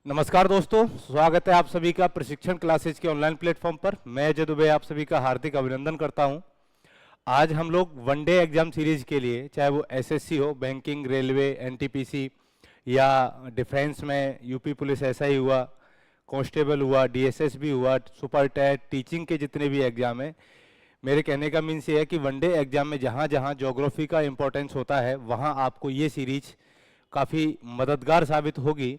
नमस्कार दोस्तों, स्वागत है आप सभी का प्रशिक्षण क्लासेज के ऑनलाइन प्लेटफॉर्म पर। मैं अजय दुबे आप सभी का हार्दिक अभिनंदन करता हूं। आज हम लोग वनडे एग्जाम सीरीज के लिए, चाहे वो एसएससी हो, बैंकिंग, रेलवे, एनटीपीसी या डिफेंस में यूपी पुलिस एसआई हुआ, कांस्टेबल हुआ, डीएसएस भी हुआ, सुपर टेट, टीचिंग के जितने भी एग्जाम हैं, मेरे कहने का मीन्स ये है कि वनडे एग्जाम में जहाँ जहाँ ज्योग्राफी का इम्पोर्टेंस होता है वहाँ आपको ये सीरीज काफ़ी मददगार साबित होगी।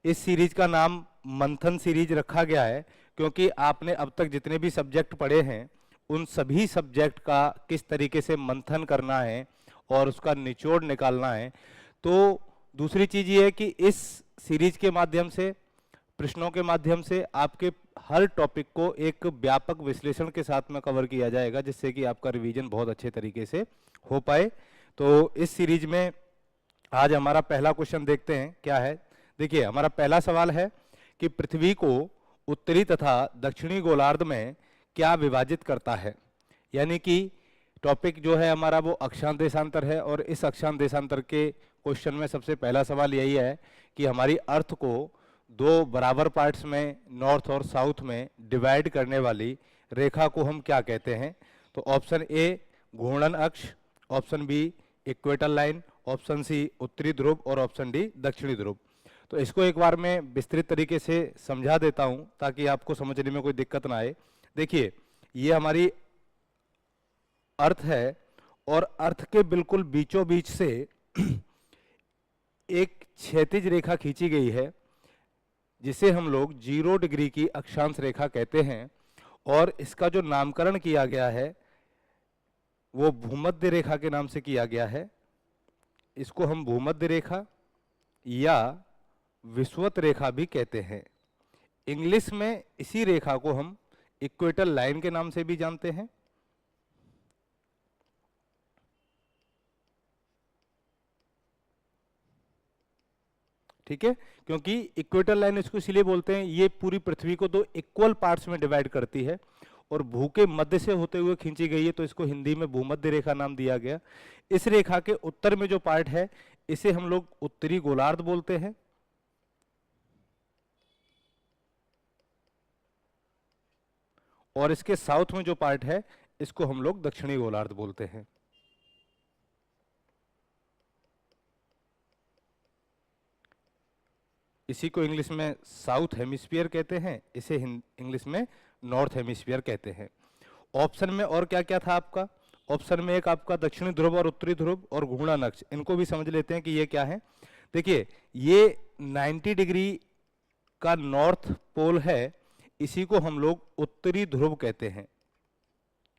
इस सीरीज का नाम मंथन सीरीज रखा गया है क्योंकि आपने अब तक जितने भी सब्जेक्ट पढ़े हैं उन सभी सब्जेक्ट का किस तरीके से मंथन करना है और उसका निचोड़ निकालना है। तो दूसरी चीज़ ये है कि इस सीरीज के माध्यम से, प्रश्नों के माध्यम से आपके हर टॉपिक को एक व्यापक विश्लेषण के साथ में कवर किया जाएगा, जिससे कि आपका रिवीजन बहुत अच्छे तरीके से हो पाए। तो इस सीरीज में आज हमारा पहला क्वेश्चन देखते हैं क्या है। देखिए, हमारा पहला सवाल है कि पृथ्वी को उत्तरी तथा दक्षिणी गोलार्ध में क्या विभाजित करता है। यानी कि टॉपिक जो है हमारा वो अक्षांश देशांतर है, और इस अक्षांश देशांतर के क्वेश्चन में सबसे पहला सवाल यही है कि हमारी अर्थ को दो बराबर पार्ट्स में, नॉर्थ और साउथ में डिवाइड करने वाली रेखा को हम क्या कहते हैं। तो ऑप्शन ए घूर्णन अक्ष, option B equator line, option C उत्तरी ध्रुव और ऑप्शन डी दक्षिणी ध्रुव। तो इसको एक बार मैं विस्तृत तरीके से समझा देता हूं ताकि आपको समझने में कोई दिक्कत ना आए। देखिए, ये हमारी अर्थ है और अर्थ के बिल्कुल बीचों बीच से एक क्षैतिज रेखा खींची गई है जिसे हम लोग 0 डिग्री की अक्षांश रेखा कहते हैं, और इसका जो नामकरण किया गया है वो भूमध्य रेखा के नाम से किया गया है। इसको हम भूमध्य रेखा या विषुवत रेखा भी कहते हैं। इंग्लिश में इसी रेखा को हम इक्वेटर लाइन के नाम से भी जानते हैं। ठीक है, क्योंकि इक्वेटर लाइन इसको इसलिए बोलते हैं, ये पूरी पृथ्वी को दो इक्वल पार्ट्स में डिवाइड करती है और भू के मध्य से होते हुए खींची गई है, तो इसको हिंदी में भूमध्य रेखा नाम दिया गया। इस रेखा के उत्तर में जो पार्ट है इसे हम लोग उत्तरी गोलार्ध बोलते हैं, और इसके साउथ में जो पार्ट है इसको हम लोग दक्षिणी गोलार्ध बोलते हैं। इसी को इंग्लिश में साउथ हेमिस्फीयर कहते हैं, इसे इंग्लिश में नॉर्थ हेमिस्फीयर कहते हैं। ऑप्शन में और क्या क्या था आपका? ऑप्शन में एक आपका दक्षिणी ध्रुव और उत्तरी ध्रुव और घूर्णन अक्ष, इनको भी समझ लेते हैं कि ये क्या है। देखिए, ये 90 डिग्री का नॉर्थ पोल है, इसी को हम लोग उत्तरी ध्रुव कहते हैं।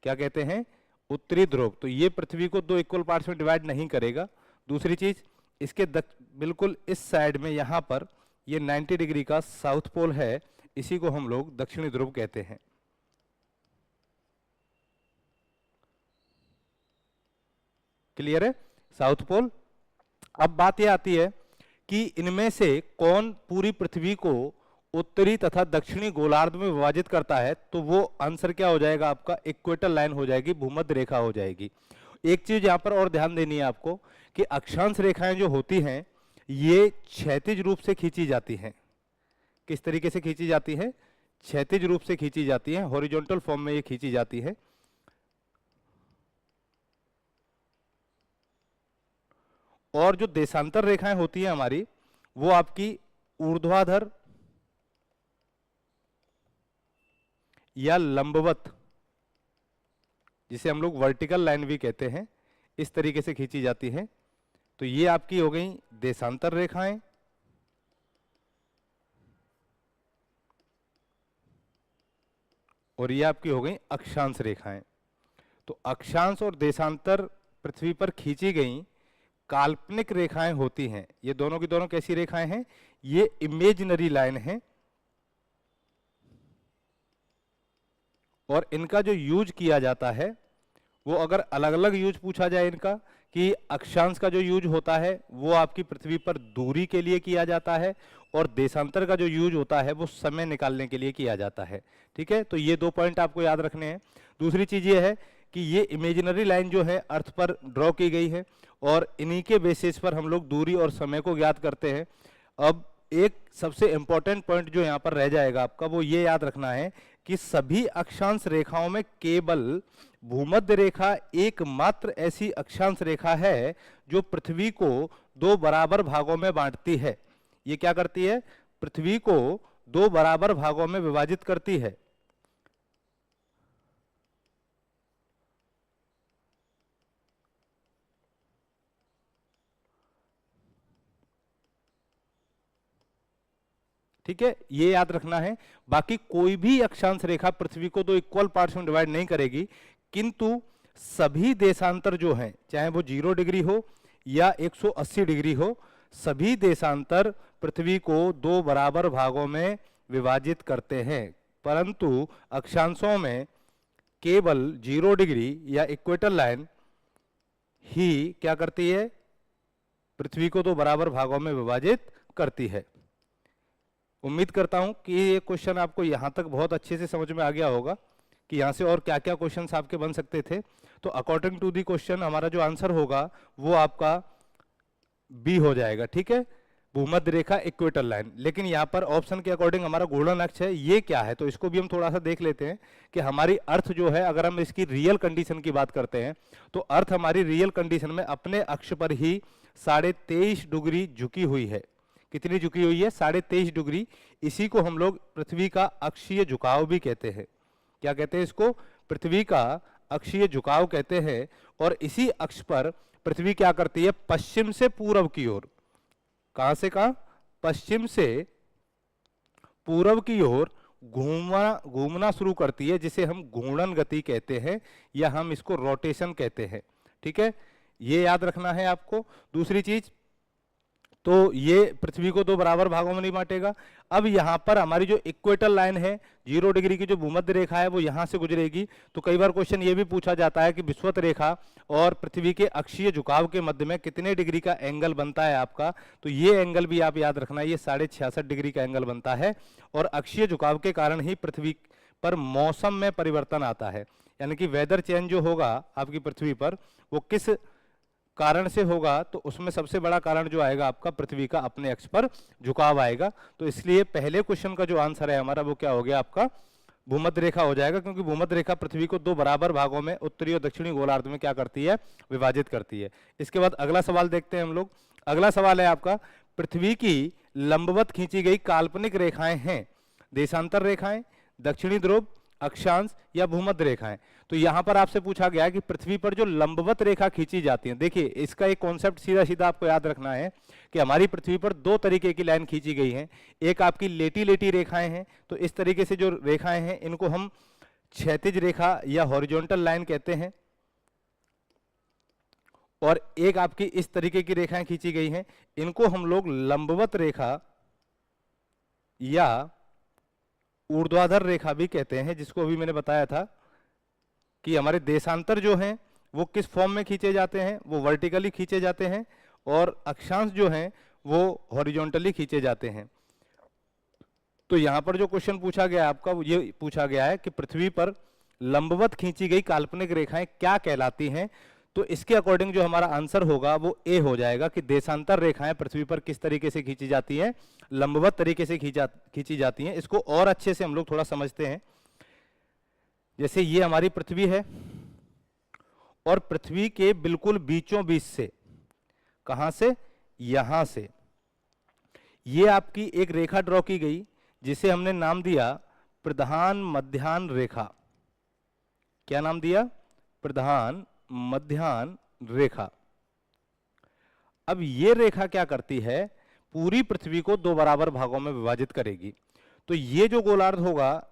क्या कहते हैं? उत्तरी ध्रुव। तो ये पृथ्वी को दो इक्वल पार्ट्स में डिवाइड नहीं करेगा। दूसरी चीज, इसके बिल्कुल इस साइड में यहां पर ये 90 डिग्री का साउथ पोल है, इसी को हम लोग दक्षिणी ध्रुव कहते हैं। क्लियर है? South pole. अब बात यह आती है कि इनमें से कौन पूरी पृथ्वी को उत्तरी तथा दक्षिणी गोलार्ध में विभाजित करता है। तो वो आंसर क्या हो जाएगा आपका? इक्वेटर लाइन हो जाएगी, भूमध्य रेखा हो जाएगी। एक चीज यहां पर और ध्यान देनी है आपको कि अक्षांश रेखाएं जो होती हैं ये क्षैतिज रूप से खींची जाती हैं। किस तरीके से खींची जाती है? क्षैतिज रूप से खींची जाती है, हॉरिजॉन्टल फॉर्म में ये खींची जाती है। और जो देशांतर रेखाएं होती हैं हमारी, वो आपकी ऊर्ध्वाधर या लंबवत, जिसे हम लोग वर्टिकल लाइन भी कहते हैं, इस तरीके से खींची जाती है। तो ये आपकी हो गई देशांतर रेखाएं, और ये आपकी हो गई अक्षांश रेखाएं। तो अक्षांश और देशांतर पृथ्वी पर खींची गई काल्पनिक रेखाएं होती हैं। ये दोनों की दोनों कैसी रेखाएं हैं? ये इमेजिनरी लाइन है, और इनका जो यूज किया जाता है वो अगर अलग अलग यूज पूछा जाए इनका, कि अक्षांश का जो यूज होता है वो आपकी पृथ्वी पर दूरी के लिए किया जाता है, और देशांतर का जो यूज होता है वो समय निकालने के लिए किया जाता है। ठीक है, तो ये दो पॉइंट आपको याद रखने हैं। दूसरी चीज ये है कि ये इमेजिनरी लाइन जो है अर्थ पर ड्रॉ की गई है, और इन्हीं के बेसिस पर हम लोग दूरी और समय को ज्ञात करते हैं। अब एक सबसे इंपॉर्टेंट पॉइंट जो यहाँ पर रह जाएगा आपका, वो ये याद रखना है कि सभी अक्षांश रेखाओं में केवल भूमध्य रेखा एकमात्र ऐसी अक्षांश रेखा है जो पृथ्वी को दो बराबर भागों में बांटती है। ये क्या करती है? पृथ्वी को दो बराबर भागों में विभाजित करती है। ठीक है, ये याद रखना है। बाकी कोई भी अक्षांश रेखा पृथ्वी को दो इक्वल पार्ट्स में डिवाइड नहीं करेगी, किंतु सभी देशांतर जो हैं, चाहे वो 0 डिग्री हो या 180 डिग्री हो, सभी देशांतर पृथ्वी को दो बराबर भागों में विभाजित करते हैं। परंतु अक्षांशों में केवल 0 डिग्री या इक्वेटर लाइन ही क्या करती है? पृथ्वी को दो बराबर भागों में विभाजित करती है। उम्मीद करता हूं कि ये क्वेश्चन आपको यहां तक बहुत अच्छे से समझ में आ गया होगा कि यहां से और क्या क्या क्वेश्चंस आपके बन सकते थे। तो अकॉर्डिंग टू दी क्वेश्चन हमारा जो आंसर होगा वो आपका बी हो जाएगा। ठीक है, भूमध्य रेखा इक्वेटर लाइन। लेकिन यहाँ पर ऑप्शन के अकॉर्डिंग हमारा घूर्णन अक्ष है, ये क्या है? तो इसको भी हम थोड़ा सा देख लेते हैं कि हमारी अर्थ जो है, अगर हम इसकी रियल कंडीशन की बात करते हैं तो अर्थ हमारी रियल कंडीशन में अपने अक्ष पर ही 23.5 डिग्री झुकी हुई है। कितनी झुकी हुई है? 23.5 डिग्री। इसी को हम लोग पृथ्वी का अक्षीय झुकाव भी कहते हैं। क्या कहते हैं इसको? पृथ्वी का अक्षीय झुकाव कहते हैं। और इसी अक्ष पर पृथ्वी क्या करती है? पश्चिम से पूर्व की ओर, कहां से कहां? पश्चिम से पूर्व की ओर घूमना शुरू करती है, जिसे हम घूर्णन गति कहते हैं या हम इसको रोटेशन कहते हैं। ठीक है, ये याद रखना है आपको। दूसरी चीज, तो ये पृथ्वी को दो बराबर भागों में नहीं बांटेगा। अब यहाँ पर हमारी जो इक्वेटर लाइन है, 0 डिग्री की जो भूमध्य रेखा है, वो यहाँ से गुजरेगी। तो कई बार क्वेश्चन ये भी पूछा जाता है कि विषुवत रेखा और पृथ्वी के अक्षीय झुकाव के मध्य में कितने डिग्री का एंगल बनता है आपका? तो ये एंगल भी आप याद रखना, ये 66.5 डिग्री का एंगल बनता है। और अक्षीय झुकाव के कारण ही पृथ्वी पर मौसम में परिवर्तन आता है, यानी कि वेदर चेंज जो होगा आपकी पृथ्वी पर, वो किस कारण से होगा? तो उसमें सबसे बड़ा कारण जो आएगा आपका, पृथ्वी का अपने अक्ष पर झुकाव आएगा। तो इसलिए पहले क्वेश्चन का जो आंसर है हमारा, वो क्या हो गया आपका? भूमध्य रेखा हो जाएगा, क्योंकि भूमध्य रेखा पृथ्वी को दो बराबर भागों में, उत्तरी और दक्षिणी गोलार्ध में क्या करती है? विभाजित करती है। इसके बाद अगला सवाल देखते हैं हम लोग। अगला सवाल है आपका, पृथ्वी की लंबवत खींची गई काल्पनिक रेखाएं हैं देशांतर रेखाएं, दक्षिणी ध्रुव, अक्षांश या भूमध्य रेखाएं। तो यहां पर आपसे पूछा गया है कि पृथ्वी पर जो लंबवत रेखा खींची जाती है, देखिए इसका एक कॉन्सेप्ट सीधा सीधा आपको याद रखना है कि हमारी पृथ्वी पर दो तरीके की लाइन खींची गई है। एक आपकी लेटी लेटी रेखाएं हैं, तो इस तरीके से जो रेखाएं हैं इनको हम क्षैतिज रेखा या हॉरिजॉन्टल लाइन कहते हैं। और एक आपकी इस तरीके की रेखाएं खींची गई हैं, इनको हम लोग लंबवत रेखा या ऊर्ध्वाधर रेखा भी कहते हैं, जिसको अभी मैंने बताया था कि हमारे देशांतर जो हैं वो किस फॉर्म में खींचे जाते हैं? वो वर्टिकली खींचे जाते हैं, और अक्षांश जो हैं वो हॉरिजॉन्टली खींचे जाते हैं। तो यहां पर जो क्वेश्चन पूछा गया आपका, वो ये पूछा गया है कि पृथ्वी पर लंबवत खींची गई काल्पनिक रेखाएं क्या कहलाती हैं? तो इसके अकॉर्डिंग जो हमारा आंसर होगा वो ए हो जाएगा कि देशांतर रेखाएं पृथ्वी पर किस तरीके से खींची जाती हैं? लंबवत तरीके से खींची जाती हैं। इसको और अच्छे से हम लोग थोड़ा समझते हैं। जैसे ये हमारी पृथ्वी है, और पृथ्वी के बिल्कुल बीचों बीच से, कहां से? यहां से ये आपकी एक रेखा ड्रॉ की गई, जिसे हमने नाम दिया प्रधान मध्याह्न रेखा। क्या नाम दिया? प्रधान मध्याह्न रेखा। अब ये रेखा क्या करती है? पूरी पृथ्वी को दो बराबर भागों में विभाजित करेगी। तो ये जो गोलार्ध होगा,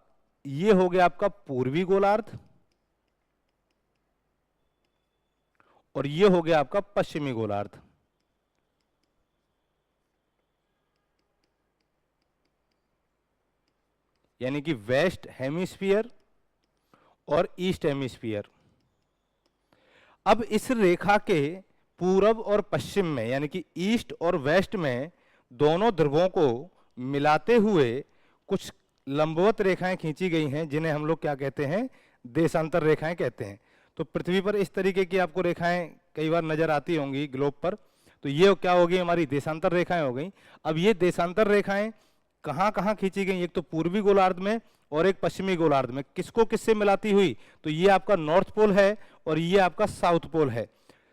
ये हो गया आपका पूर्वी गोलार्ध, और ये हो गया आपका पश्चिमी गोलार्ध। यानी कि वेस्ट हेमिस्फीयर और ईस्ट हेमिस्फीयर। अब इस रेखा के पूरब और पश्चिम में, यानी कि ईस्ट और वेस्ट में, दोनों ध्रुवों को मिलाते हुए कुछ लंबवत रेखाएं खींची गई हैं, जिन्हें हम लोग क्या कहते हैं? देशांतर रेखाएं कहते हैं। तो पृथ्वी पर इस तरीके की आपको रेखाएं कई बार नजर आती होंगी ग्लोब पर। तो ये क्या हो गई, हमारी देशांतर रेखाएं हो गई। अब ये देशांतर रेखाएं कहाँ कहाँ खींची गई, एक तो पूर्वी गोलार्ध में और एक पश्चिमी गोलार्ध में। किसको किससे मिलाती हुई, तो ये आपका नॉर्थ पोल है और ये आपका साउथ पोल है।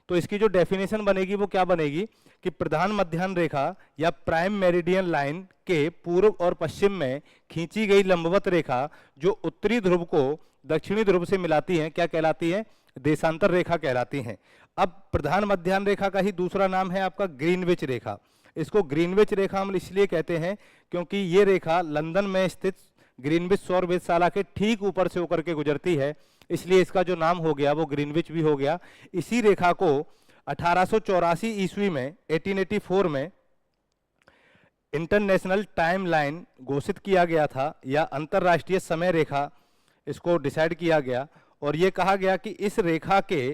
तो इसकी जो डेफिनेशन बनेगी वो क्या बनेगी कि प्रधान मध्याह्न रेखा या प्राइम मेरिडियन लाइन के पूर्व और पश्चिम में खींची गई लंबवत रेखा जो उत्तरी ध्रुव को दक्षिणी ध्रुव से मिलाती है, क्या कहलाती है, देशांतर रेखा कहलाती हैं। अब प्रधान मध्याह्न रेखा का ही दूसरा नाम है आपका ग्रीनविच रेखा। इसको ग्रीनविच रेखा हम इसलिए कहते हैं क्योंकि ये रेखा लंदन में स्थित ग्रीनविच सौर वेधशाला के ठीक ऊपर से होकर के गुजरती है, इसलिए इसका जो नाम हो गया वो ग्रीनविच भी हो गया। इसी रेखा को 1884 ईस्वी में 1884 में इंटरनेशनल टाइम लाइन घोषित किया गया था, या अंतरराष्ट्रीय समय रेखा इसको डिसाइड किया गया। और ये कहा गया कि इस रेखा के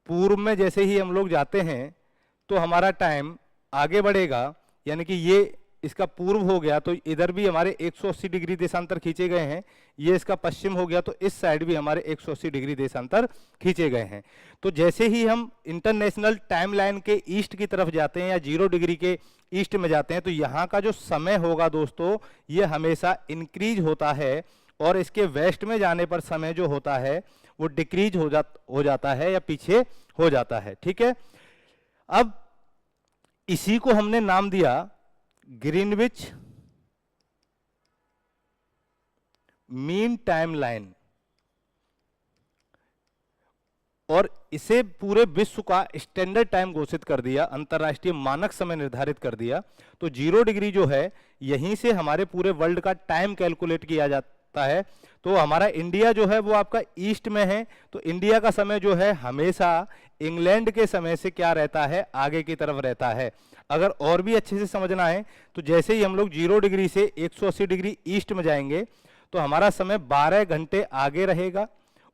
पूर्व में जैसे ही हम लोग जाते हैं तो हमारा टाइम आगे बढ़ेगा, यानी कि ये इसका पूर्व हो गया तो इधर भी हमारे 180 डिग्री देशांतर खींचे गए हैं, ये इसका पश्चिम हो गया तो इस साइड भी हमारे 180 डिग्री देशांतर खींचे गए हैं। तो जैसे ही हम इंटरनेशनल टाइम लाइन के ईस्ट की तरफ जाते हैं या 0 डिग्री के ईस्ट में जाते हैं तो यहाँ का जो समय होगा दोस्तों ये हमेशा इंक्रीज होता है, और इसके वेस्ट में जाने पर समय जो होता है वो डिक्रीज हो जाता है या पीछे हो जाता है। ठीक है, अब इसी को हमने नाम दिया ग्रीनविच मीन टाइम लाइन, और इसे पूरे विश्व का स्टैंडर्ड टाइम घोषित कर दिया, अंतरराष्ट्रीय मानक समय निर्धारित कर दिया। तो 0 डिग्री जो है यहीं से हमारे पूरे वर्ल्ड का टाइम कैलकुलेट किया जाता है। तो हमारा इंडिया जो है वो आपका ईस्ट में है, तो इंडिया का समय जो है हमेशा इंग्लैंड के समय से क्या रहता है, आगे की तरफ रहता है। अगर और भी अच्छे से समझना है तो जैसे ही हम लोग 0 डिग्री से 180 डिग्री ईस्ट में जाएंगे तो हमारा समय 12 घंटे आगे रहेगा,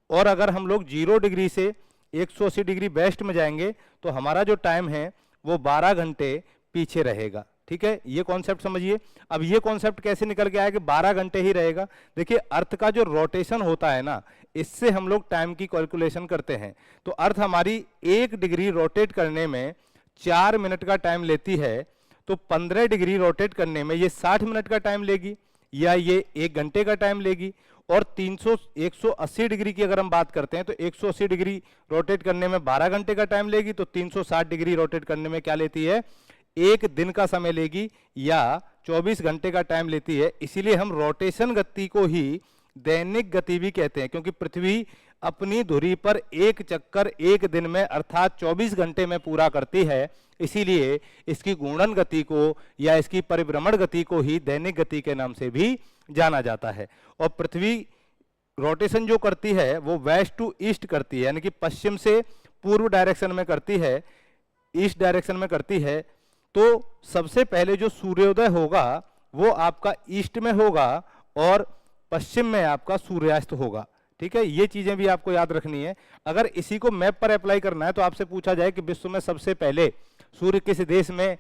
और अगर हम लोग 0 डिग्री से 180 डिग्री वेस्ट में जाएंगे तो हमारा जो टाइम है वो 12 घंटे पीछे रहेगा। ठीक है, ये कॉन्सेप्ट समझिए। अब ये कॉन्सेप्ट कैसे निकल के आया कि 12 घंटे ही रहेगा। देखिए अर्थ का जो रोटेशन होता है ना, इससे हम लोग टाइम की कैलकुलेशन करते हैं। तो अर्थ हमारी 1 डिग्री रोटेट करने में 4 मिनट का टाइम लेती है, तो 15 डिग्री रोटेट करने में ये 60 मिनट का टाइम लेगी, या ये 1 घंटे का टाइम लेगी। और 180 डिग्री की अगर हम बात करते हैं तो 180 डिग्री रोटेट करने में 12 घंटे का टाइम लेगी, तो 360 डिग्री रोटेट करने में क्या लेती है, 1 दिन का समय लेगी या 24 घंटे का टाइम लेती है। इसीलिए हम रोटेशन गति को ही दैनिक गति भी कहते हैं, क्योंकि पृथ्वी अपनी धुरी पर एक चक्कर 1 दिन में अर्थात 24 घंटे में पूरा करती है। इसीलिए इसकी घूर्णन गति को या इसकी परिभ्रमण गति को ही दैनिक गति के नाम से भी जाना जाता है। और पृथ्वी रोटेशन जो करती है वो वेस्ट टू ईस्ट करती है, यानी कि पश्चिम से पूर्व डायरेक्शन में करती है, ईस्ट डायरेक्शन में करती है। तो सबसे पहले जो सूर्योदय होगा वो आपका ईस्ट में होगा और पश्चिम में आपका सूर्यास्त होगा। ठीक है, ये चीजें भी आपको याद रखनी है। अगर इसी को मैप पर अप्लाई करना है तो आपसे पूछा जाए कि विश्व में सबसे पहले सूर्य किस देश में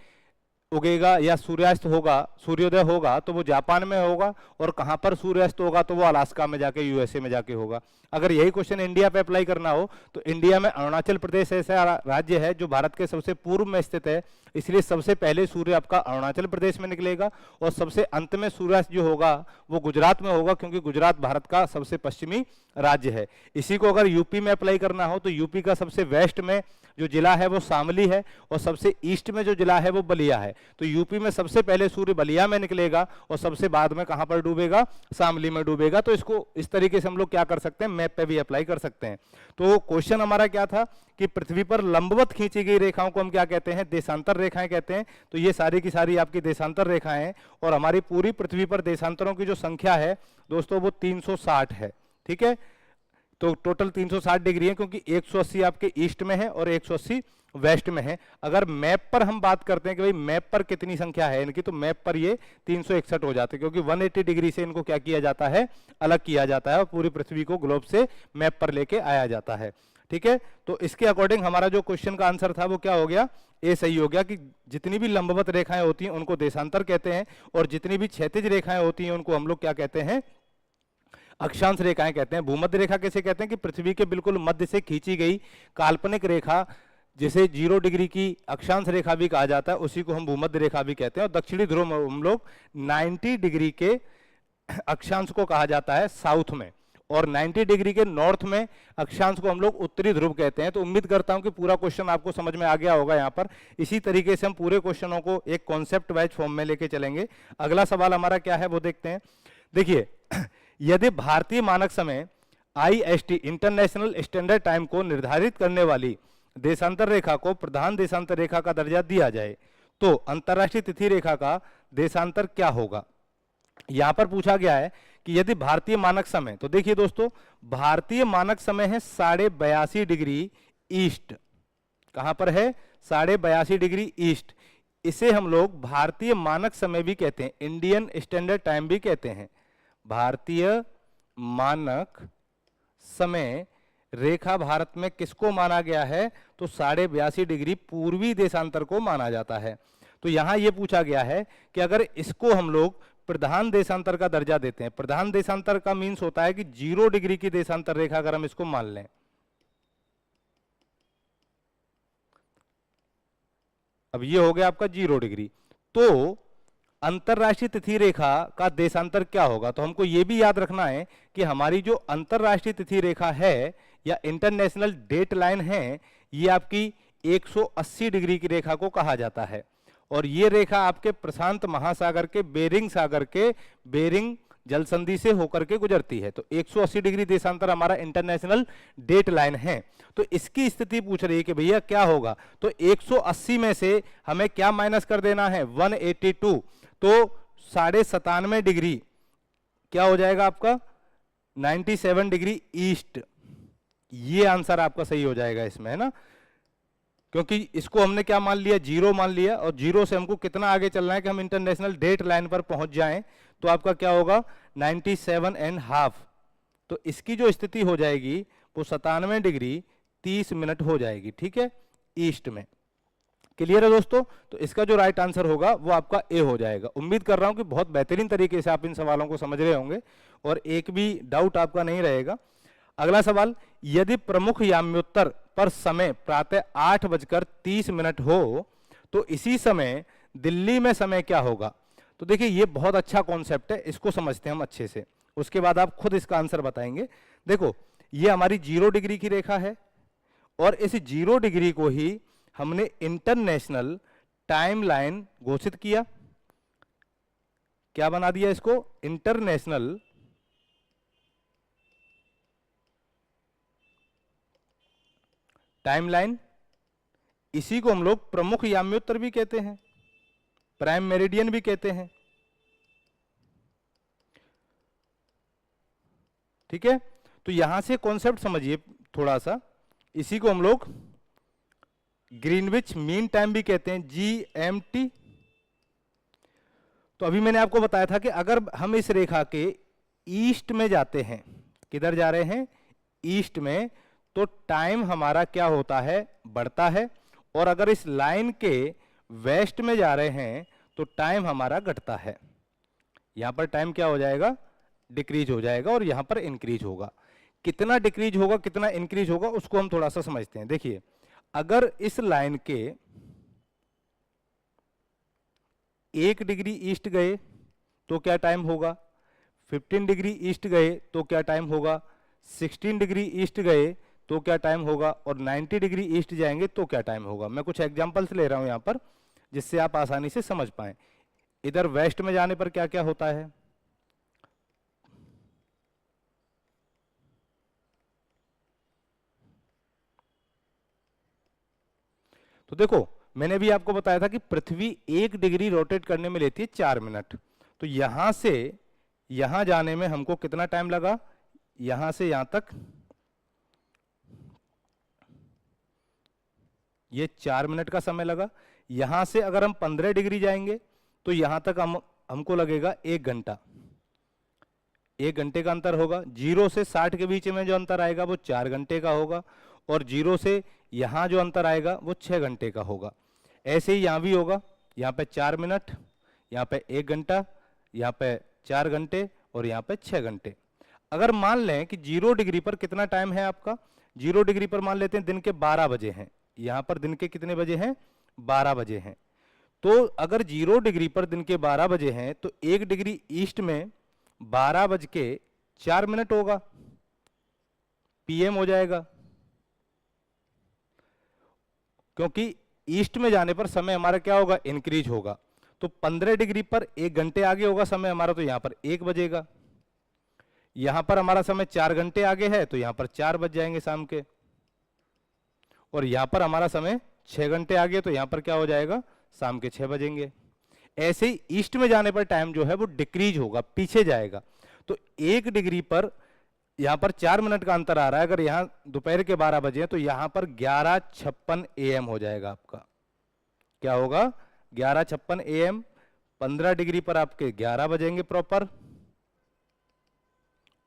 उगेगा या सूर्यास्त होगा, सूर्योदय होगा, तो वो जापान में होगा, और कहां पर सूर्यास्त होगा तो वो अलास्का में जाके, यूएसए में जाके होगा। अगर यही क्वेश्चन इंडिया पे अप्लाई करना हो तो इंडिया में अरुणाचल प्रदेश ऐसा राज्य है जो भारत के सबसे पूर्व में स्थित है, इसलिए सबसे पहले सूर्य आपका अरुणाचल प्रदेश में निकलेगा, और सबसे अंत में सूर्यास्त जो होगा वो गुजरात में होगा, क्योंकि गुजरात भारत का सबसे पश्चिमी राज्य है। इसी को अगर यूपी में अप्लाई करना हो तो यूपी का सबसे वेस्ट में जो जिला है वो शामली है, और सबसे ईस्ट में जो जिला है वो बलिया है। तो यूपी में सबसे पहले सूर्य बलिया में निकलेगा और सबसे बाद में कहां पर डूबेगा, शामली में डूबेगा। तो इसको इस तरीके से हम लोग क्या कर सकते हैं, मैप पे भी अप्लाई कर सकते हैं। तो क्वेश्चन हमारा क्या था कि पृथ्वी पर लंबवत खींची गई रेखाओं को हम क्या कहते हैं, देशांतर रेखाएं कहते हैं। तो ये सारी की सारी आपकी देशांतर रेखाएं हैं, और हमारी पूरी पृथ्वी पर देशांतरों की जो संख्या है दोस्तों वो 360 है। ठीक है, तो टोटल 360 डिग्री है, क्योंकि 180 आपके ईस्ट में है और 180 वेस्ट में है। अगर मैप पर हम बात करते हैं कि भाई मैप पर कितनी संख्या है इनकी, तो मैप पर ये 361 हो जाते हैं, क्योंकि 180 डिग्री से इनको क्या किया जाता है, अलग किया जाता है, और पूरी पृथ्वी को ग्लोब से मैप पर लेके आया जाता है। ठीक है, तो इसके अकॉर्डिंग हमारा जो क्वेश्चन का आंसर था वो क्या हो गया, ए सही हो गया, कि जितनी भी लंबवत रेखाएं होती हैं उनको देशांतर कहते हैं, और जितनी भी क्षैतिज रेखाएं होती हैं उनको हम लोग क्या कहते हैं, अक्षांश रेखाएं कहते हैं। भूमध्य रेखा कैसे कहते हैं कि पृथ्वी के बिल्कुल मध्य से खींची गई काल्पनिक रेखा जिसे 0 डिग्री की अक्षांश रेखा भी कहा जाता है, उसी को हम भूमध्य रेखा भी कहते हैं। और दक्षिणी ध्रुव में हम लोग 90 डिग्री के अक्षांश को कहा जाता है साउथ में, और 90 डिग्री के नॉर्थ में अक्षांश को हम लोग उत्तरी ध्रुव कहते हैं। तो उम्मीद करता हूं कि पूरा क्वेश्चन आपको समझ में आ गया होगा यहाँ पर। इसी तरीके से हम पूरे क्वेश्चनों को एक कॉन्सेप्ट वाइज फॉर्म में लेके चलेंगे। अगला सवाल हमारा क्या है वो देखते हैं। देखिए, यदि भारतीय मानक समय IST इंटरनेशनल स्टैंडर्ड टाइम को निर्धारित करने वाली देशांतर रेखा को प्रधान देशांतर रेखा का दर्जा दिया जाए तो अंतरराष्ट्रीय तिथि रेखा का देशांतर क्या होगा। यहां पर पूछा गया है कि यदि भारतीय मानक समय, तो देखिए दोस्तों, भारतीय मानक समय है 82.5 डिग्री ईस्ट। कहां पर है? 82.5 डिग्री ईस्ट। इसे हम लोग भारतीय मानक समय भी कहते हैं, इंडियन स्टैंडर्ड टाइम भी कहते हैं। भारतीय मानक समय रेखा भारत में किसको माना गया है? तो 82.5 डिग्री पूर्वी देशांतर को माना जाता है। तो यहां यह पूछा गया है कि अगर इसको हम लोग प्रधान देशांतर का दर्जा देते हैं, प्रधान देशांतर का मीन्स होता है कि 0 डिग्री की देशांतर रेखा अगर हम इसको मान लें, अब ये हो गया आपका 0 डिग्री, तो अंतरराष्ट्रीय तिथि रेखा का देशांतर क्या होगा। तो हमको ये भी याद रखना है कि हमारी जो अंतरराष्ट्रीय तिथि रेखा है या इंटरनेशनल डेट लाइन है, ये आपकी 180 डिग्री की रेखा को कहा जाता है। और ये रेखा आपके प्रशांत महासागर के बेरिंग जल संधि से होकर के गुजरती है। तो 180 डिग्री देशांतर हमारा इंटरनेशनल डेट लाइन है। तो इसकी स्थिति पूछ रही है कि भैया क्या होगा। तो 180 में से हमें क्या माइनस कर देना है? 182। तो 97.5 डिग्री क्या हो जाएगा आपका? 97 डिग्री ईस्ट। ये आंसर आपका सही हो जाएगा इसमें, है ना, क्योंकि इसको हमने क्या मान लिया? 0 मान लिया, और 0 से हमको कितना आगे चलना है कि हम इंटरनेशनल डेट लाइन पर पहुंच जाएं। तो आपका क्या होगा? 97.5। तो इसकी जो स्थिति हो जाएगी वो 97 डिग्री 30 मिनट हो जाएगी, ठीक है, ईस्ट में। क्लियर है दोस्तों? तो इसका जो राइट आंसर होगा वो आपका ए हो जाएगा। उम्मीद कर रहा हूं कि बहुत बेहतरीन तरीके से आप इन सवालों को समझ रहे होंगे और एक भी डाउट आपका नहीं रहेगा। अगला सवाल, यदि प्रमुख याम्योत्तर पर समय प्रातः 8:30 हो तो इसी समय दिल्ली में समय क्या होगा। तो देखिए, ये बहुत अच्छा कॉन्सेप्ट है, इसको समझते हैं हम अच्छे से, उसके बाद आप खुद इसका आंसर बताएंगे। देखो, ये हमारी 0 डिग्री की रेखा है, और इस 0 डिग्री को ही हमने इंटरनेशनल टाइम लाइन घोषित किया। क्या बना दिया इसको? International timeline. इसी को हम लोग प्रमुख याम्योत्तर भी कहते हैं, प्राइम मेरिडियन भी कहते हैं, ठीक है। तो यहां से कॉन्सेप्ट समझिए थोड़ा सा। इसी को हम लोग ग्रीनविच मीन टाइम भी कहते हैं, GMT। तो अभी मैंने आपको बताया था कि अगर हम इस रेखा के ईस्ट में जाते हैं, किधर जा रहे हैं? ईस्ट में, तो टाइम हमारा क्या होता है? बढ़ता है। और अगर इस लाइन के वेस्ट में जा रहे हैं तो टाइम हमारा घटता है। यहां पर टाइम क्या हो जाएगा? डिक्रीज हो जाएगा, और यहां पर इंक्रीज होगा। कितना डिक्रीज होगा, कितना इंक्रीज होगा, उसको हम थोड़ा सा समझते हैं। देखिए, अगर इस लाइन के 1 डिग्री ईस्ट गए तो क्या टाइम होगा? 15 डिग्री ईस्ट गए तो क्या टाइम होगा? 16 डिग्री ईस्ट गए तो क्या टाइम होगा? और 90 डिग्री ईस्ट जाएंगे तो क्या टाइम होगा? मैं कुछ एग्जांपल्स ले रहा हूं यहां पर, जिससे आप आसानी से समझ पाएं। इधर वेस्ट में जाने पर क्या क्या होता है? तो देखो, मैंने भी आपको बताया था कि पृथ्वी 1 डिग्री रोटेट करने में लेती है 4 मिनट। तो यहां से यहां जाने में हमको कितना टाइम लगा? यहां से यहां तक ये 4 मिनट का समय लगा। यहां से अगर हम 15 डिग्री जाएंगे तो यहां तक हमको लगेगा 1 घंटा। 1 घंटे का अंतर होगा। 0 से 60 के बीच में जो अंतर आएगा वो 4 घंटे का होगा, और 0 से यहां जो अंतर आएगा वो 6 घंटे का होगा। ऐसे ही यहां भी होगा, यहां पे 4 मिनट, यहां पे 1 घंटा, यहां पे 4 घंटे, और यहां पे 6 घंटे। अगर मान लें कि 0 डिग्री पर कितना टाइम है आपका? 0 डिग्री पर मान लेते हैं दिन के 12 बजे हैं, यहाँ पर दिन के कितने बजे हैं, 12 बजे हैं। तो अगर 0 डिग्री पर दिन के 12 बजे हैं तो 1 डिग्री ईस्ट में 12:04 होगा, PM हो जाएगा, क्योंकि ईस्ट में जाने पर समय हमारा क्या होगा, इंक्रीज होगा। तो 15 डिग्री पर 1 घंटे आगे होगा समय हमारा, तो यहाँ पर 1 बजेगा। यहाँ पर हमारा समय 4 घंटे आगे है तो यहाँ पर 4 बज जाएंगे शाम के। और यहाँ पर हमारा समय 6 घंटे आगे, तो यहाँ पर क्या हो जाएगा, शाम के 6 बजेंगे। ऐसे ही ईस्ट में जाने पर टाइम जो है वो डिक्रीज होगा, पीछे जाएगा। तो 1 डिग्री पर यहाँ पर 4 मिनट का अंतर आ रहा है। अगर यहाँ दोपहर के 12 बजे तो यहाँ पर 11:56 AM हो जाएगा आपका। क्या होगा, 11:56 AM। 15 डिग्री पर आपके 11 बजेंगे प्रॉपर,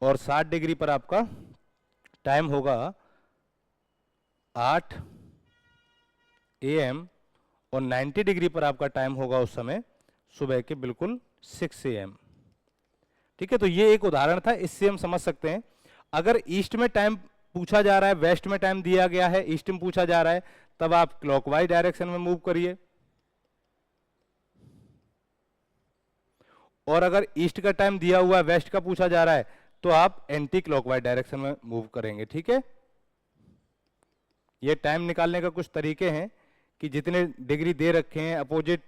और 60 डिग्री पर आपका टाइम होगा 8 AM, और 90 डिग्री पर आपका टाइम होगा उस समय सुबह के बिल्कुल 6 AM। ठीक है, तो ये एक उदाहरण था, इससे हम समझ सकते हैं अगर ईस्ट में टाइम पूछा जा रहा है, वेस्ट में टाइम दिया गया है, ईस्ट में पूछा जा रहा है, तब आप क्लॉकवाइज डायरेक्शन में मूव करिए, और अगर ईस्ट का टाइम दिया हुआ है, वेस्ट का पूछा जा रहा है, तो आप एंटी क्लॉकवाइज डायरेक्शन में मूव करेंगे। ठीक है, ये टाइम निकालने का कुछ तरीके हैं कि जितने डिग्री दे रखे हैं, अपोजिट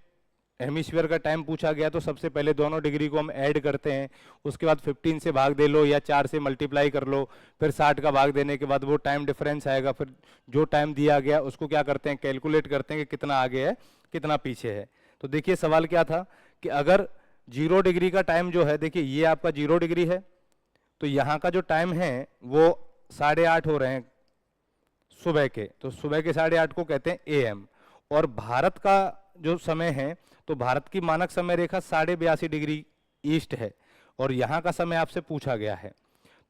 हेमिस्फीयर का टाइम पूछा गया तो सबसे पहले दोनों डिग्री को हम ऐड करते हैं, उसके बाद 15 से भाग दे लो या 4 से मल्टीप्लाई कर लो, फिर 60 का भाग देने के बाद वो टाइम डिफरेंस आएगा, फिर जो टाइम दिया गया उसको क्या करते हैं, कैलकुलेट करते हैं कि कितना आगे है कितना पीछे है। तो देखिए सवाल क्या था कि अगर 0 डिग्री का टाइम जो है, देखिए ये आपका 0 डिग्री है, तो यहाँ का जो टाइम है वो 8:30 हो रहे हैं सुबह के, तो सुबह के 8:30 को कहते हैं AM। और भारत का जो समय है, तो भारत की मानक समय रेखा 82.5 डिग्री ईस्ट है, और यहाँ का समय आपसे पूछा गया है।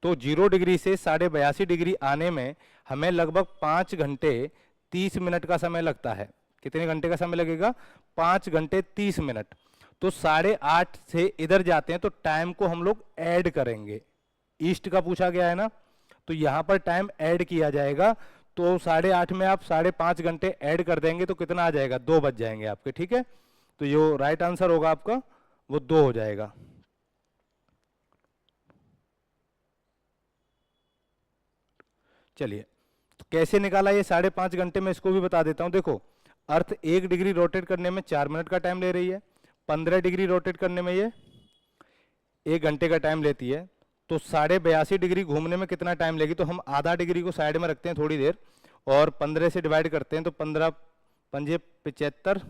तो 0 डिग्री से 82.5 डिग्री आने में हमें लगभग 5 घंटे 30 मिनट का समय लगता है। कितने घंटे का समय लगेगा, 5 घंटे 30 मिनट। तो 8:30 से इधर जाते हैं तो टाइम को हम लोग ऐड करेंगे, ईस्ट का पूछा गया है ना, तो यहाँ पर टाइम ऐड किया जाएगा। तो 8:30 में आप 5.5 घंटे ऐड कर देंगे तो कितना आ जाएगा, 2 बज जाएंगे आपके। ठीक है, तो जो राइट आंसर होगा आपका वो 2 हो जाएगा। चलिए, तो कैसे निकाला ये 5.5 घंटे में, इसको भी बता देता हूं। देखो, अर्थ 1 डिग्री रोटेट करने में 4 मिनट का टाइम ले रही है, 15 डिग्री रोटेट करने में ये 1 घंटे का टाइम लेती है, तो 82.5 डिग्री घूमने में कितना टाइम लेगी, तो हम आधा डिग्री को साइड में रखते हैं थोड़ी देर, और 15 से डिवाइड करते हैं, तो 15 पंजे 75,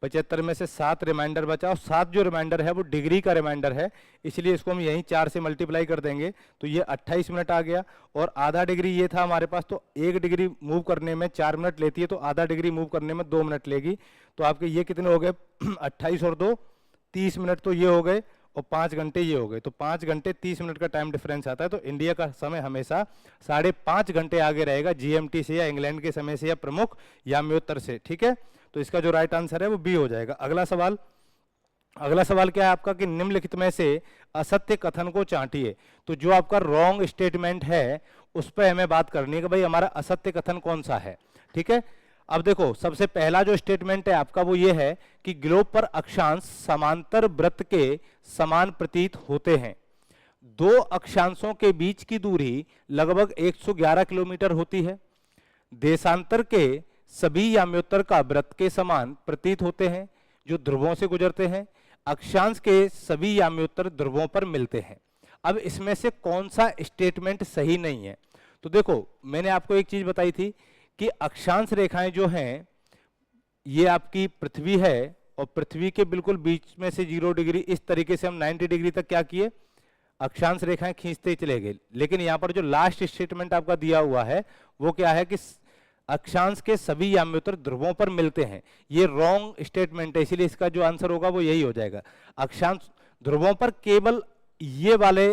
75 में से 7 रिमाइंडर बचा, और 7 जो रिमाइंडर है वो डिग्री का रिमाइंडर है, इसलिए इसको हम यहीं 4 से मल्टीप्लाई कर देंगे, तो ये 28 मिनट आ गया। और आधा डिग्री ये था हमारे पास, तो 1 डिग्री मूव करने में 4 मिनट लेती है, तो आधा डिग्री मूव करने में 2 मिनट लेगी। तो आपके ये कितने हो गए 28 और 2 30 मिनट, तो ये हो गए, और 5 घंटे ये हो गए, तो 5 घंटे 30 मिनट का टाइम डिफरेंस आता है। तो इंडिया का समय हमेशा 5.5 घंटे आगे रहेगा GMT से, या इंग्लैंड के समय से, या प्रमुख या म्योत्तर से। ठीक है, तो इसका जो राइट आंसर है वो B हो जाएगा। अगला सवाल क्या है आपका कि निम्नलिखित में से असत्य कथन को चाटिए। तो जो आपका रॉन्ग स्टेटमेंट है उस पर हमें बात करनी है कि भाई हमारा असत्य कथन कौन सा है। ठीक है, अब देखो, सबसे पहला जो स्टेटमेंट है आपका वो ये है कि ग्लोब पर अक्षांश समांतर वृत्त के समान प्रतीत होते हैं। 2 अक्षांशों के बीच की दूरी लगभग 111 किलोमीटर होती है। देशांतर के सभी याम्योत्तर का वृत्त के समान प्रतीत होते हैं जो ध्रुवों से गुजरते हैं। अक्षांश के सभी याम्योत्तर ध्रुवों पर मिलते हैं। अब इसमें से कौन सा स्टेटमेंट सही नहीं है? तो देखो, मैंने आपको एक चीज बताई थी कि अक्षांश रेखाएं जो हैं ये आपकी पृथ्वी है, और पृथ्वी के बिल्कुल बीच में से 0 डिग्री, इस तरीके से हम 90 डिग्री तक क्या किए, अक्षांश रेखाएं खींचते ही चले गए। लेकिन यहाँ पर जो लास्ट स्टेटमेंट आपका दिया हुआ है वो क्या है कि अक्षांश के सभी याम्योत्तर ध्रुवों पर मिलते हैं। ये रॉन्ग स्टेटमेंट है, इसीलिए इसका जो आंसर होगा वो यही हो जाएगा। अक्षांश ध्रुवों पर केवल ये वाले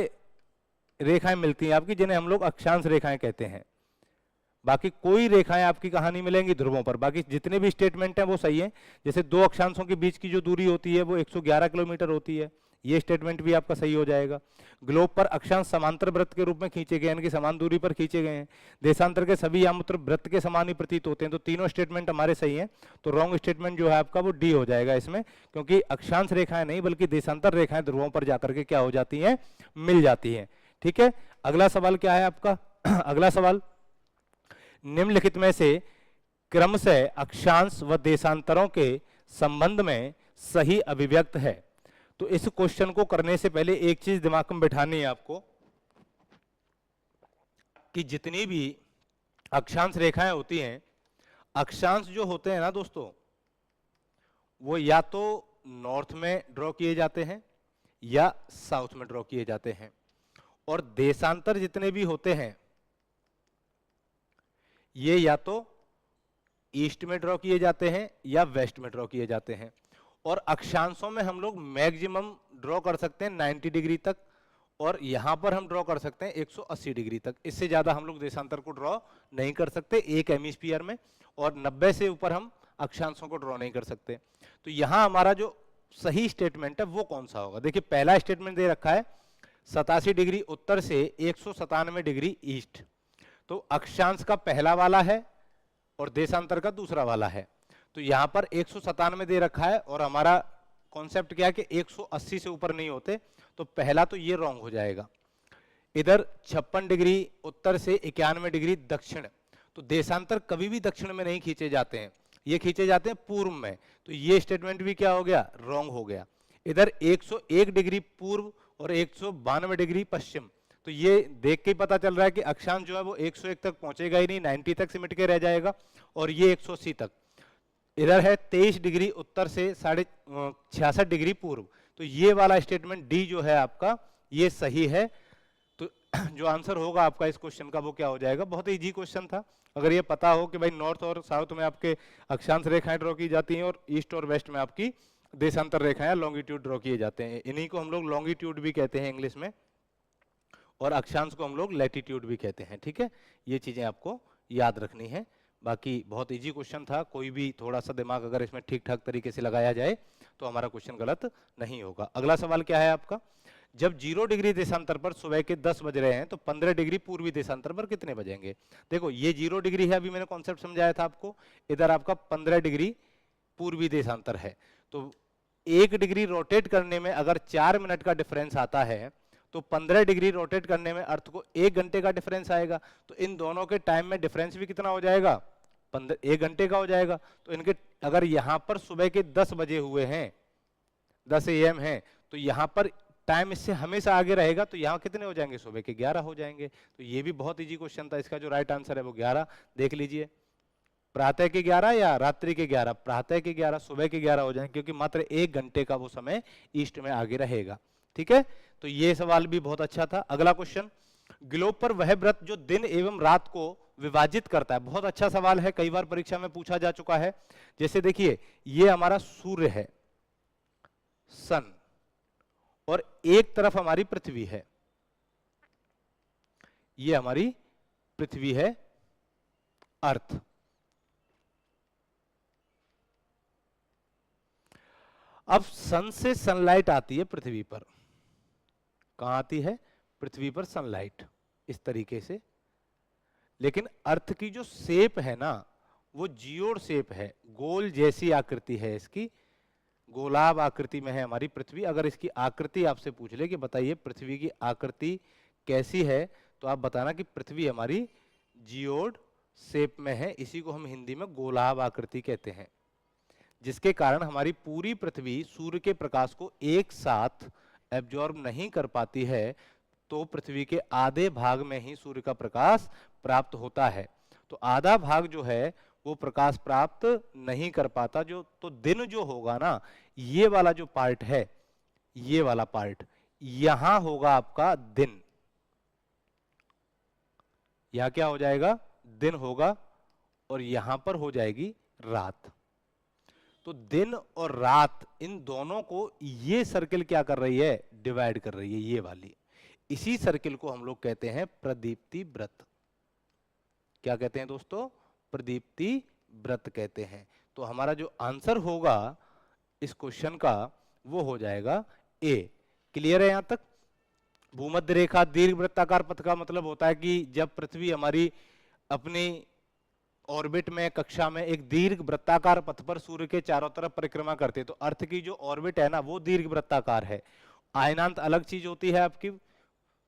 रेखाएं मिलती हैं आपकी, जिन्हें हम लोग अक्षांश रेखाएं कहते हैं। बाकी कोई रेखाएं आपकी कहां नहीं मिलेंगी ध्रुवों पर। बाकी जितने भी स्टेटमेंट हैं वो सही हैं। जैसे 2 अक्षांशों के बीच की जो दूरी होती है वो 111 किलोमीटर होती है, ये स्टेटमेंट भी आपका सही हो जाएगा। ग्लोब पर अक्षांश समांतर वृत्त के रूप में खींचे गए, यानी कि समान दूरी पर खींचे गए हैं। देशांतर के सभी यामूत्र वृत्त के समान ही प्रतीत होते हैं। तो तीनों स्टेटमेंट हमारे सही हैं। तो रॉन्ग स्टेटमेंट जो है आपका वो डी हो जाएगा इसमें, क्योंकि अक्षांश रेखाएं नहीं बल्कि देशांतर रेखाएं ध्रुवों पर जाकर के क्या हो जाती हैं, मिल जाती हैं। ठीक है, अगला सवाल क्या है आपका? अगला सवाल, निम्नलिखित में से क्रमशः अक्षांश व देशांतरों के संबंध में सही अभिव्यक्त है। तो इस क्वेश्चन को करने से पहले एक चीज दिमाग में बैठानी है आपको कि जितनी भी अक्षांश रेखाएं होती हैं, अक्षांश जो होते हैं ना दोस्तों, वो या तो नॉर्थ में ड्रॉ किए जाते हैं या साउथ में ड्रॉ किए जाते हैं, और देशांतर जितने भी होते हैं ये या तो ईस्ट में ड्रॉ किए जाते हैं या वेस्ट में ड्रॉ किए जाते हैं। और अक्षांशों में हम लोग मैक्सिमम ड्रॉ कर सकते हैं 90 डिग्री तक, और यहां पर हम ड्रॉ कर सकते हैं 180 डिग्री तक। इससे ज्यादा हम लोग देशांतर को ड्रॉ नहीं कर सकते एक हेमिस्फीयर में, और 90 से ऊपर हम अक्षांशों को ड्रॉ नहीं कर सकते। तो यहां हमारा जो सही स्टेटमेंट है वो कौन सा होगा? देखिए, पहला स्टेटमेंट दे रखा है 87 डिग्री उत्तर से 197 डिग्री ईस्ट। तो अक्षांश का पहला वाला है और देशांतर का दूसरा वाला है। तो यहां पर 197 दे रखा है, और हमारा कॉन्सेप्ट क्या है कि 180 से ऊपर नहीं होते। तो पहला तो ये रॉन्ग हो जाएगा। इधर 56 डिग्री उत्तर से 91 डिग्री दक्षिण। तो देशांतर कभी भी दक्षिण में नहीं खींचे जाते हैं, ये खींचे जाते हैं पूर्व में। तो ये स्टेटमेंट भी क्या हो गया? रॉन्ग हो गया। इधर 101 डिग्री पूर्व और 192 डिग्री पश्चिम। तो ये देख के ही पता चल रहा है कि अक्षांश जो है वो 101 तक पहुंचेगा ही नहीं, 90 तक सिमट के रह जाएगा, और ये 180 तक। इधर है 23 डिग्री उत्तर से 66 डिग्री पूर्व। तो ये वाला स्टेटमेंट डी जो है आपका ये सही है। तो जो आंसर होगा आपका इस क्वेश्चन का वो क्या हो जाएगा? बहुत ही इजी क्वेश्चन था। अगर ये पता हो कि भाई नॉर्थ और साउथ में आपके अक्षांश रेखाएं ड्रॉ की जाती हैं और ईस्ट और वेस्ट में आपकी देशांतर रेखाएं लॉन्गिट्यूड ड्रॉ किए जाते हैं। इन्हीं को हम लोग लॉन्गिट्यूड भी कहते हैं इंग्लिश में, और अक्षांश को हम लोग लैटिट्यूड भी कहते हैं। ठीक है, ये चीजें आपको याद रखनी है। बाकी बहुत इजी क्वेश्चन था, कोई भी थोड़ा सा दिमाग अगर इसमें ठीक ठाक तरीके से लगाया जाए तो हमारा क्वेश्चन गलत नहीं होगा। अगला सवाल क्या है आपका? जब 0 डिग्री देशांतर पर सुबह के 10 बज रहे हैं तो 15 डिग्री पूर्वी देशांतर पर कितने बजेंगे? देखो, ये 0 डिग्री है, अभी मैंने कॉन्सेप्ट समझाया था आपको। इधर आपका 15 डिग्री पूर्वी देशांतर है। तो 1 डिग्री रोटेट करने में अगर 4 मिनट का डिफरेंस आता है तो 15 डिग्री रोटेट करने में अर्थ को 1 घंटे का डिफरेंस आएगा। तो इन दोनों के टाइम में डिफरेंस भी कितना हो जाएगा? 1 घंटे का हो जाएगा। तो इनके अगर यहां पर सुबह के 10 बजे हुए हैं, 10 AM है, तो यहां पर टाइम इससे हमेशा आगे रहेगा। तो यहां कितने हो जाएंगे? सुबह के 11 हो जाएंगे। तो ये भी बहुत इजी क्वेश्चन था। इसका जो राइट आंसर है वो 11। देख लीजिए, प्रातः के 11 या रात्रि के 11? प्रातः के 11, सुबह के 11 हो जाएंगे, क्योंकि मात्र 1 घंटे का वो समय ईस्ट में आगे रहेगा। ठीक है, तो ये सवाल भी बहुत अच्छा था। अगला क्वेश्चन, ग्लोब पर वह वृत्त जो दिन एवं रात को विभाजित करता है। बहुत अच्छा सवाल है, कई बार परीक्षा में पूछा जा चुका है। जैसे देखिए, ये हमारा सूर्य है, सन, और एक तरफ हमारी पृथ्वी है। ये हमारी पृथ्वी है, अर्थ। अब सन से सनलाइट आती है पृथ्वी पर। कहां आती है? पृथ्वी पर सनलाइट, इस तरीके से। लेकिन अर्थ की जो शेप है ना, वो जियोड शेप है, गोल जैसी आकृति है इसकी, गोलाब आकृति में है हमारी पृथ्वी। अगर इसकी आकृति आपसे पूछ ले कि बताइए पृथ्वी की आकृति कैसी है, तो आप बताना कि पृथ्वी हमारी जियोड शेप में है। इसी को हम हिंदी में गोलाब आकृति कहते हैं, जिसके कारण हमारी पूरी पृथ्वी सूर्य के प्रकाश को एक साथ एब्जॉर्ब नहीं कर पाती है। तो पृथ्वी के आधे भाग में ही सूर्य का प्रकाश प्राप्त होता है। तो आधा भाग जो है वो प्रकाश प्राप्त नहीं कर पाता। जो तो दिन जो होगा ना, ये वाला जो पार्ट है, ये वाला पार्ट, यहां होगा आपका दिन। यहां क्या हो जाएगा? दिन होगा, और यहां पर हो जाएगी रात। तो दिन और रात, इन दोनों को ये सर्किल क्या कर रही है? डिवाइड कर रही है, ये वाली। इसी सर्किल को हम लोग कहते हैं प्रदीप्ति व्रत। क्या कहते हैं दोस्तों? प्रदीप्ति व्रत कहते हैं। तो हमारा जो आंसर होगा इस क्वेश्चन का वो हो जाएगा ए, क्लियर है यहाँ तक? भूमध्य रेखा दीर्घ वृत्ताकार पथ का मतलब होता है कि जब पृथ्वी हमारी अपनी ऑर्बिट में, कक्षा में एक दीर्घ वृत्ताकार पथ पर सूर्य के चारों तरफ परिक्रमा करते हैं, तो अर्थ की जो ऑर्बिट है ना वो दीर्घ वृत्ताकार है। आयनांत अलग चीज होती है आपकी,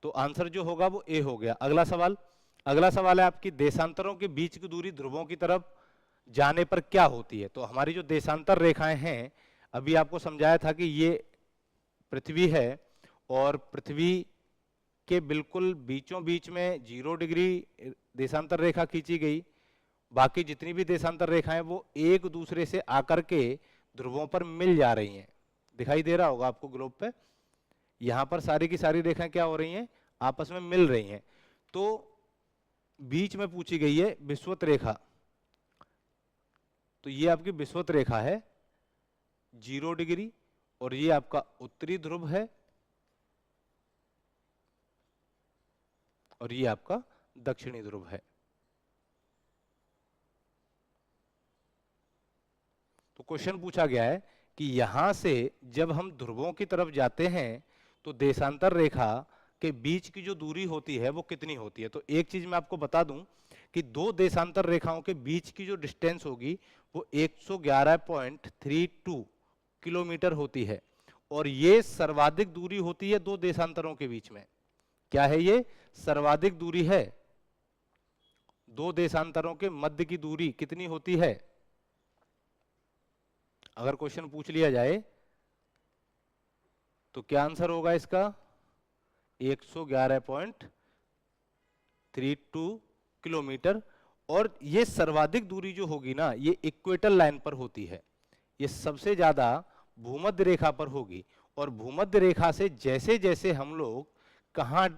तो आंसर जो होगा वो ए हो गया। अगला सवाल, अगला सवाल है आपकी देशांतरों के बीच की दूरी ध्रुवों की तरफ जाने पर क्या होती है? तो हमारी जो देशांतर रेखाएं हैं, अभी आपको समझाया था कि ये पृथ्वी है और पृथ्वी के बिल्कुल बीचों बीच में 0 डिग्री देशांतर रेखा खींची गई। बाकी जितनी भी देशांतर रेखाएं वो एक दूसरे से आकर के ध्रुवों पर मिल जा रही हैं। दिखाई दे रहा होगा आपको ग्लोब पे, यहां पर सारी की सारी रेखाएं क्या हो रही हैं? आपस में मिल रही हैं। तो बीच में पूछी गई है विषुवत रेखा, तो ये आपकी विषुवत रेखा है 0 डिग्री, और ये आपका उत्तरी ध्रुव है, और ये आपका दक्षिणी ध्रुव है। तो क्वेश्चन पूछा गया है कि यहां से जब हम ध्रुवों की तरफ जाते हैं तो देशांतर रेखा के बीच की जो दूरी होती है वो कितनी होती है? तो एक चीज मैं आपको बता दूं कि दो देशांतर रेखाओं के बीच की जो डिस्टेंस होगी वो 111.32 किलोमीटर होती है, और ये सर्वाधिक दूरी होती है दो देशांतरों के बीच में। क्या है ये? सर्वाधिक दूरी है। दो देशांतरों के मध्य की दूरी कितनी होती है? अगर क्वेश्चन पूछ लिया जाए तो क्या आंसर होगा इसका? 111.32 किलोमीटर। और ये सर्वाधिक दूरी जो होगी ना, ये इक्वेटल लाइन पर होती है, ये सबसे ज्यादा भूमध्य रेखा पर होगी। और भूमध्य रेखा से जैसे जैसे हम लोग कहां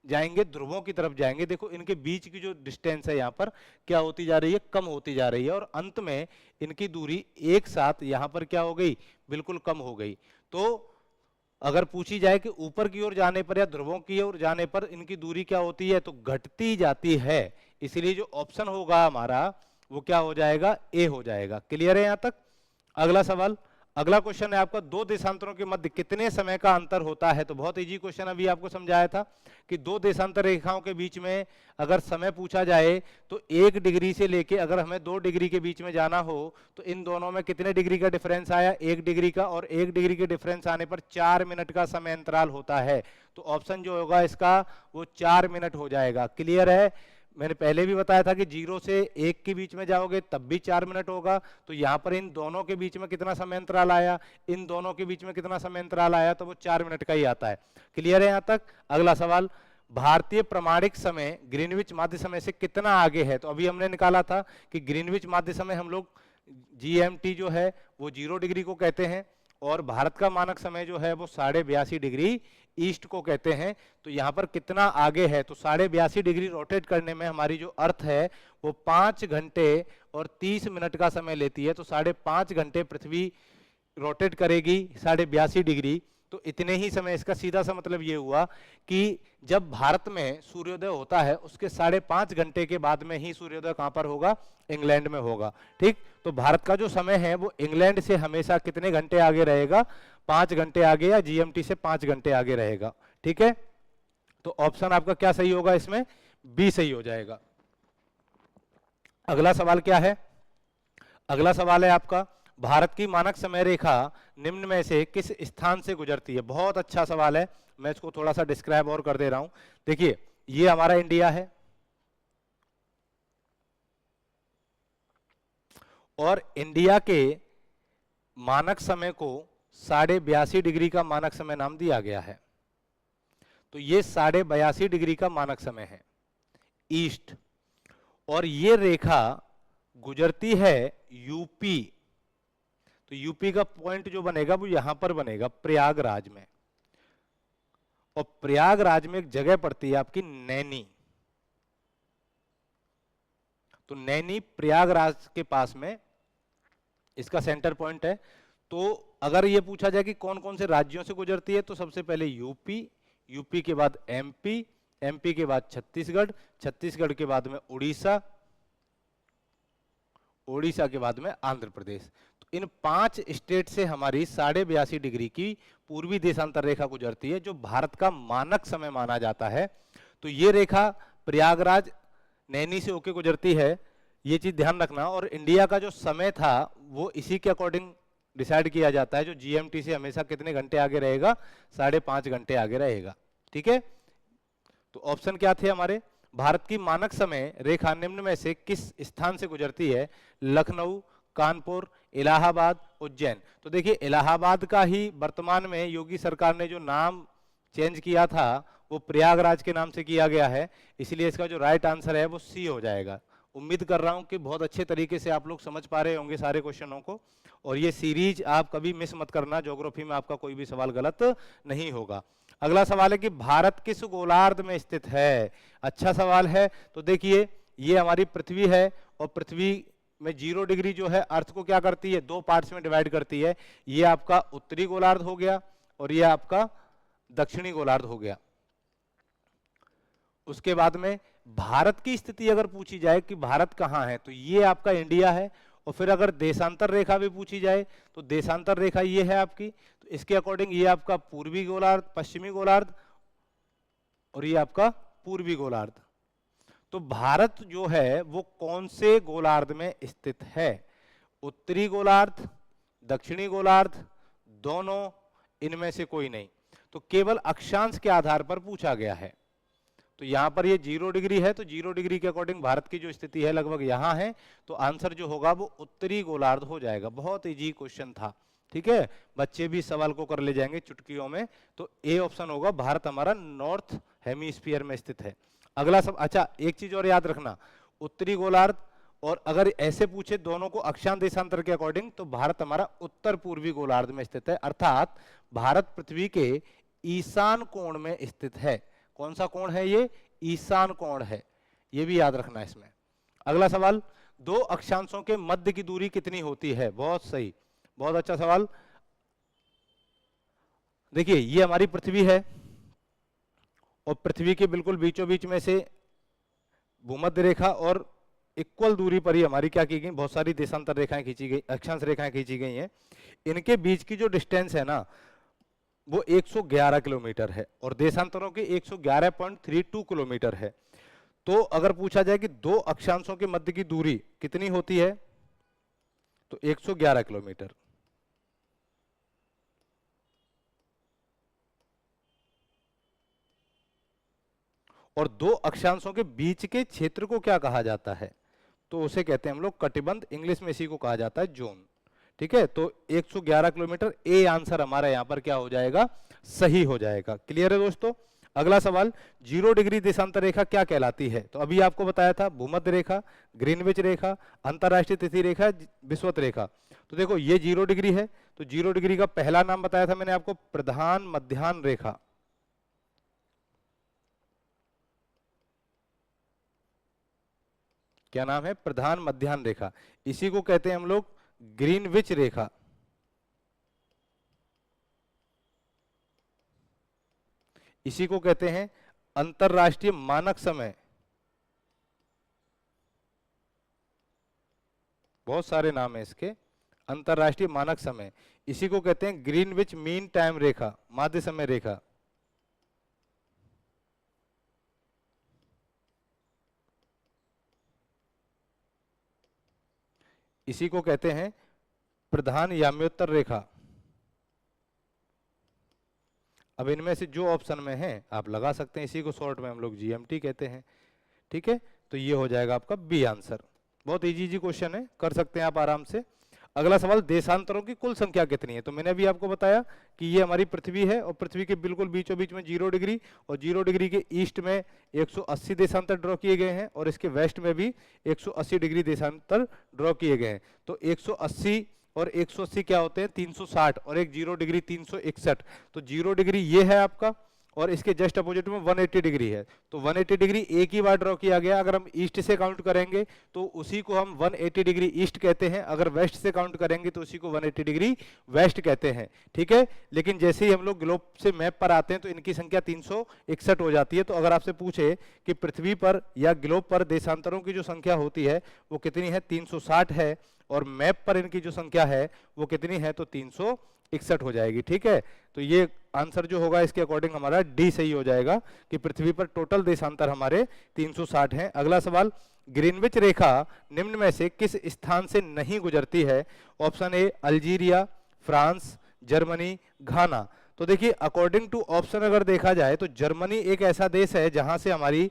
जाएंगे? ध्रुवों की तरफ जाएंगे। देखो इनके बीच की जो डिस्टेंस है यहाँ पर क्या होती जा रही है? कम होती जा रही है, और अंत में इनकी दूरी एक साथ यहाँ पर क्या हो गई? बिल्कुल कम हो गई। तो अगर पूछी जाए कि ऊपर की ओर जाने पर या ध्रुवों की ओर जाने पर इनकी दूरी क्या होती है, तो घटती जाती है। इसलिए जो ऑप्शन होगा हमारा वो क्या हो जाएगा? ए हो जाएगा। क्लियर है यहाँ तक? अगला सवाल, अगला क्वेश्चन है आपका दो देशांतरों के मध्य कितने समय का अंतर होता है? तो बहुत इजी क्वेश्चन अभी आपको समझाया था कि दो देशांतर रेखाओं के बीच में अगर समय पूछा जाए तो 1 डिग्री से लेके अगर हमें 2 डिग्री के बीच में जाना हो तो इन दोनों में कितने डिग्री का डिफरेंस आया? 1 डिग्री का, और 1 डिग्री के डिफरेंस आने पर 4 मिनट का समय अंतराल होता है। तो ऑप्शन जो होगा इसका वो 4 मिनट हो जाएगा। क्लियर है? मैंने पहले भी बताया था कि 0 से 1 के बीच में जाओगे तब भी 4 मिनट होगा। तो यहाँ पर इन दोनों के बीच में कितना समय अंतराल आया? इन दोनों के बीच में कितना समय अंतराल आया? तो वो 4 मिनट का ही आता है। क्लियर है यहाँ तक? अगला सवाल, भारतीय प्रमाणिक समय ग्रीनविच माध्य समय से कितना आगे है? तो अभी हमने निकाला था कि ग्रीनविच माध्य समय हम लोग GMT जो है वो 0 डिग्री को कहते हैं, और भारत का मानक समय जो है वो 82.5 डिग्री ईस्ट को कहते हैं। तो यहाँ पर कितना आगे है? तो 82.5 डिग्री रोटेट करने में हमारी जो अर्थ है वो 5 घंटे और 30 मिनट का समय लेती है। तो 5.5 घंटे पृथ्वी रोटेट करेगी 82.5 डिग्री। तो इतने ही समय, इसका सीधा सा मतलब ये हुआ कि जब भारत में सूर्योदय होता है उसके 5.5 घंटे के बाद में ही सूर्योदय कहां पर होगा? इंग्लैंड में होगा। ठीक, तो भारत का जो समय है वो इंग्लैंड से हमेशा कितने घंटे आगे रहेगा? 5 घंटे आगे, या GMT से 5 घंटे आगे रहेगा। ठीक है, तो ऑप्शन आपका क्या सही होगा? इसमें बी सही हो जाएगा। अगला सवाल क्या है? अगला सवाल है आपका भारत की मानक समय रेखा निम्न में से किस स्थान से गुजरती है? बहुत अच्छा सवाल है, मैं इसको थोड़ा सा डिस्क्राइब और कर दे रहा हूं। देखिए ये हमारा इंडिया है, और इंडिया के मानक समय को 82.5 डिग्री का मानक समय नाम दिया गया है। तो ये 82.5 डिग्री का मानक समय है ईस्ट, और ये रेखा गुजरती है यूपी। तो यूपी का पॉइंट जो बनेगा वो यहां पर बनेगा प्रयागराज में, और प्रयागराज में एक जगह पड़ती है आपकी नैनी। तो नैनी प्रयागराज के पास में इसका सेंटर पॉइंट है। तो अगर ये पूछा जाए कि कौन कौन से राज्यों से गुजरती है, तो सबसे पहले यूपी, यूपी के बाद MP, MP के बाद छत्तीसगढ़, छत्तीसगढ़ के बाद में उड़ीसा, उड़ीसा के बाद में आंध्र प्रदेश। तो इन 5 स्टेट से हमारी 82.5 डिग्री की पूर्वी देशांतर रेखा गुजरती है, जो भारत का मानक समय माना जाता है। तो ये रेखा प्रयागराज नैनी से होके गुजरती है, ये चीज ध्यान रखना। और इंडिया का जो समय था वो इसी के अकॉर्डिंग डिसाइड किया जाता है, जो जीएमटी से हमेशा कितने घंटे आगे रहेगा, 5.5 घंटे आगे रहेगा। ठीक है, तो ऑप्शन क्या थे हमारे, भारत की मानक समय रेखा निम्न में से किस स्थान से गुजरती है, लखनऊ, कानपुर, इलाहाबाद, उज्जैन। तो देखिए इलाहाबाद का ही वर्तमान में योगी सरकार ने जो नाम चेंज किया था वो प्रयागराज के नाम से किया गया है, इसलिए इसका जो राइट आंसर है वो सी हो जाएगा। उम्मीद कर रहा हूं कि बहुत अच्छे तरीके से आप लोग समझ पा रहे होंगे सारे क्वेश्चनों को, और ये सीरीज आप कभी मिस मत करना, ज्योग्राफी में आपका कोई भी सवाल गलत नहीं होगा। अगला सवाल है कि भारत किस गोलार्ध में स्थित है। अच्छा सवाल है। तो देखिए ये हमारी पृथ्वी है, और पृथ्वी में 0 डिग्री जो है अर्थ को क्या करती है, 2 पार्ट्स में डिवाइड करती है। ये आपका उत्तरी गोलार्ध हो गया और ये आपका दक्षिणी गोलार्ध हो गया। उसके बाद में भारत की स्थिति अगर पूछी जाए कि भारत कहां है, तो ये आपका इंडिया है। और फिर अगर देशांतर रेखा भी पूछी जाए तो देशांतर रेखा ये है आपकी, तो इसके अकॉर्डिंग ये आपका पूर्वी गोलार्ध, पश्चिमी गोलार्ध, और ये आपका पूर्वी गोलार्ध। तो भारत जो है वो कौन से गोलार्ध में स्थित है, उत्तरी गोलार्ध, दक्षिणी गोलार्ध, दोनों, इनमें से कोई नहीं। तो केवल अक्षांश के आधार पर पूछा गया है। तो यहां पर ये 0 डिग्री है, तो 0 डिग्री के अकॉर्डिंग भारत की जो स्थिति है लगभग यहां है, तो आंसर जो होगा वो उत्तरी गोलार्ध हो जाएगा। बहुत इजी क्वेश्चन था, ठीक है, बच्चे भी सवाल को कर ले जाएंगे चुटकियों में। तो ए ऑप्शन होगा, भारत हमारा नॉर्थ हेमीस्फीयर में स्थित है। अगला सब, अच्छा एक चीज और याद रखना, उत्तरी गोलार्ध और अगर ऐसे पूछे दोनों को अक्षांश देशांतर के अकॉर्डिंग, तो भारत हमारा उत्तर पूर्वी गोलार्ध में स्थित है, अर्थात भारत पृथ्वी के ईशान कोण में स्थित है। कौन सा कोण है ये, ईशान कोण है, ये भी याद रखना इसमें। अगला सवाल, 2 अक्षांशों के मध्य की दूरी कितनी होती है। बहुत सही, बहुत अच्छा सवाल। देखिए ये हमारी पृथ्वी है, और पृथ्वी के बिल्कुल बीचों बीच में से भूमध्य रेखा और इक्वल दूरी पर ही हमारी क्या की गई, बहुत सारी देशांतर रेखाएं खींची गई, अक्षांश रेखाएं खींची गई हैं। इनके बीच की जो डिस्टेंस है ना वो 111 किलोमीटर है, और देशांतरों की 111.32 किलोमीटर है। तो अगर पूछा जाए कि 2 अक्षांशों के मध्य की दूरी कितनी होती है, तो 111 किलोमीटर। और 2 अक्षांशों के बीच के क्षेत्र को क्या कहा जाता है, तो उसे कहते हैं हम लोग कटिबंध, इंग्लिश में इसी को कहा जाता है जोन। ठीक है, तो 111 किलोमीटर, ए आंसर हमारा यहां पर क्या हो जाएगा, सही हो जाएगा। क्लियर है दोस्तों। अगला सवाल, 0 डिग्री देशांतर रेखा क्या कहलाती है। तो अभी आपको बताया था भूमध्य रेखा, ग्रीनविच रेखा, अंतरराष्ट्रीय तिथि रेखा, विषुवत रेखा। तो देखो ये 0 डिग्री है, तो 0 डिग्री का पहला नाम बताया था मैंने आपको, प्रधान मध्याह्न रेखा। क्या नाम है, प्रधान मध्याह्न रेखा। इसी को कहते हैं हम लोग ग्रीनविच रेखा। इसी को कहते हैं अंतरराष्ट्रीय मानक समय। बहुत सारे नाम है इसके, अंतरराष्ट्रीय मानक समय। इसी को कहते हैं ग्रीनविच मीन टाइम रेखा, माध्य समय रेखा। इसी को कहते हैं प्रधान याम्योत्तर रेखा। अब इनमें से जो ऑप्शन में है आप लगा सकते हैं, इसी को शॉर्ट में हम लोग जीएमटी कहते हैं। ठीक है, तो ये हो जाएगा आपका बी आंसर। बहुत इजी क्वेश्चन है, कर सकते हैं आप आराम से। अगला सवाल, देशांतरों की कुल संख्या कितनी है। तो मैंने अभी आपको बताया कि ये हमारी पृथ्वी है, और पृथ्वी के बिल्कुल बीचों बीच में 0 डिग्री, और 0 डिग्री के ईस्ट में 180 देशांतर ड्रॉ किए गए हैं, और इसके वेस्ट में भी 180 डिग्री देशांतर ड्रॉ किए गए हैं। तो 180 और 180 क्या होते हैं, 360, और एक 0 डिग्री 361। तो 0 डिग्री ये है आपका, और इसके जस्ट अपोजिट में 180 डिग्री है, तो 180 डिग्री एक ही बार ड्रॉ किया गया। अगर हम ईस्ट से काउंट करेंगे तो उसी को हम 180 डिग्री ईस्ट कहते हैं, अगर वेस्ट से काउंट करेंगे तो उसी को 180 डिग्री वेस्ट कहते हैं, ठीक है। लेकिन जैसे ही हम लोग ग्लोब से मैप पर आते हैं तो इनकी संख्या 361 हो जाती है। तो अगर आपसे पूछे कि पृथ्वी पर या ग्लोब पर देशांतरों की जो संख्या होती है वो कितनी है, 360 है, और मैप पर इनकी जो संख्या है वो कितनी है, तो 361 हो जाएगी, ठीक है। तो ये आंसर जो होगा इसके अकॉर्डिंग हमारा डी सही हो जाएगा कि पृथ्वी पर टोटल देशांतर हमारे 360 हैं। अगला सवाल, ग्रीनविच रेखा निम्न में से किस स्थान से नहीं गुजरती है? Option A Algeria, France, Germany, Ghana. तो देखिए अकॉर्डिंग टू ऑप्शन अगर देखा जाए तो जर्मनी एक ऐसा देश है जहां से हमारी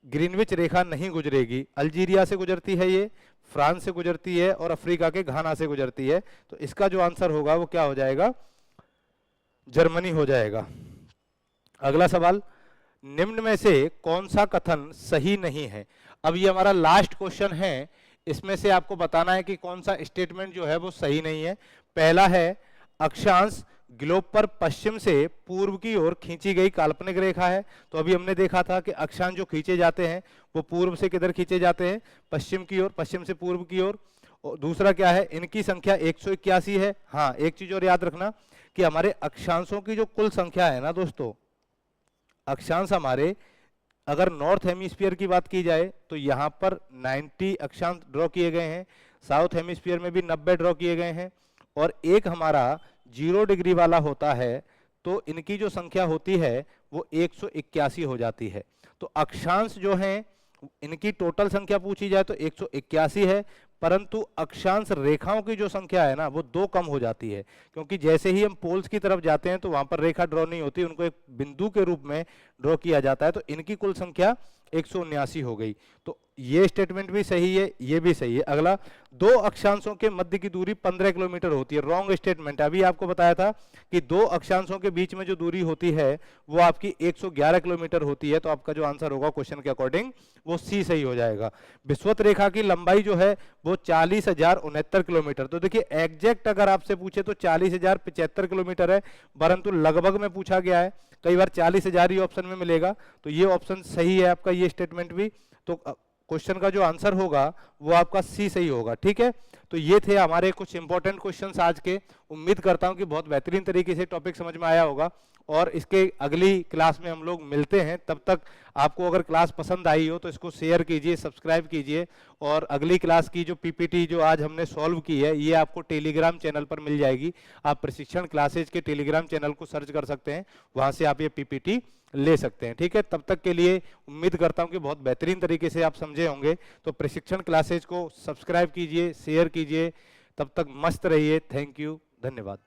ग्रीनविच रेखा नहीं गुजरेगी। अल्जीरिया से गुजरती है ये, फ्रांस से गुजरती है और अफ्रीका के घाना से गुजरती है। तो इसका जो आंसर होगा वो क्या हो जाएगा, जर्मनी हो जाएगा। अगला सवाल, निम्न में से कौन सा कथन सही नहीं है? अब ये हमारा लास्ट क्वेश्चन है, इसमें से आपको बताना है कि कौन सा स्टेटमेंट जो है वो सही नहीं है। पहला है, अक्षांश ग्लोब पर पश्चिम से पूर्व की ओर खींची गई काल्पनिक रेखा है। तो अभी हमने देखा था कि अक्षांश जो खींचे जाते हैं वो पूर्व से किधर खींचे जाते हैं, पश्चिम की ओर, पश्चिम से पूर्व की ओर। और दूसरा क्या है, इनकी संख्या 181 है। हाँ, एक चीज और याद रखना कि हमारे अक्षांशों की जो कुल संख्या है ना दोस्तों, अक्षांश हमारे, अगर नॉर्थ हेमिस्फीयर की बात की जाए तो यहाँ पर 90 अक्षांश ड्रॉ किए गए हैं, साउथ हेमिस्फीयर में भी 90 ड्रॉ किए गए हैं, और एक हमारा 0 डिग्री वाला होता है। तो इनकी जो संख्या होती है वो 181 हो जाती है। तो अक्षांश जो हैं इनकी टोटल संख्या पूछी जाए तो 181 है, परंतु अक्षांश रेखाओं की जो संख्या है ना वो 2 कम हो जाती है, क्योंकि जैसे ही हम पोल्स की तरफ जाते हैं तो वहां पर रेखा ड्रॉ नहीं होती, उनको एक बिंदु के रूप में ड्रॉ किया जाता है। तो इनकी कुल संख्या 179 हो गई। तो ये स्टेटमेंट भी सही है, ये भी सही है। अगला, 2 अक्षांशों के मध्य की दूरी 15 किलोमीटर होती है। रॉन्ग स्टेटमेंट है। अभी आपको बताया था कि 2 अक्षांशों के बीच में जो दूरी होती है वो आपकी 111 किलोमीटर होती है। तो आपका जो आंसर होगा क्वेश्चन के अकॉर्डिंग वो सी सही हो जाएगा। विषुवत रेखा की लंबाई जो है वो 40,069 किलोमीटर। तो देखिए एग्जैक्ट अगर आपसे पूछे तो 40,075 किलोमीटर है, परंतु लगभग में पूछा गया है, कई बार 40,000 ही ऑप्शन में मिलेगा। तो ये ऑप्शन सही है आपका, ये स्टेटमेंट भी। तो क्वेश्चन का जो आंसर होगा वो आपका सी सही होगा, ठीक है। तो ये थे हमारे कुछ इंपॉर्टेंट क्वेश्चंस आज के। उम्मीद करता हूं कि बहुत बेहतरीन तरीके से टॉपिक समझ में आया होगा, और इसके अगली क्लास में हम लोग मिलते हैं। तब तक आपको अगर क्लास पसंद आई हो तो इसको शेयर कीजिए, सब्सक्राइब कीजिए, और अगली क्लास की जो पीपीटी जो आज हमने सॉल्व की है ये आपको टेलीग्राम चैनल पर मिल जाएगी। आप प्रशिक्षण क्लासेज के टेलीग्राम चैनल को सर्च कर सकते हैं, वहां से आप ये पीपीटी ले सकते हैं, ठीक है। तब तक के लिए उम्मीद करता हूं कि बहुत बेहतरीन तरीके से आप समझे होंगे। तो प्रशिक्षण क्लासेज को सब्सक्राइब कीजिए, शेयर कीजिए। तब तक मस्त रहिए। थैंक यू, धन्यवाद।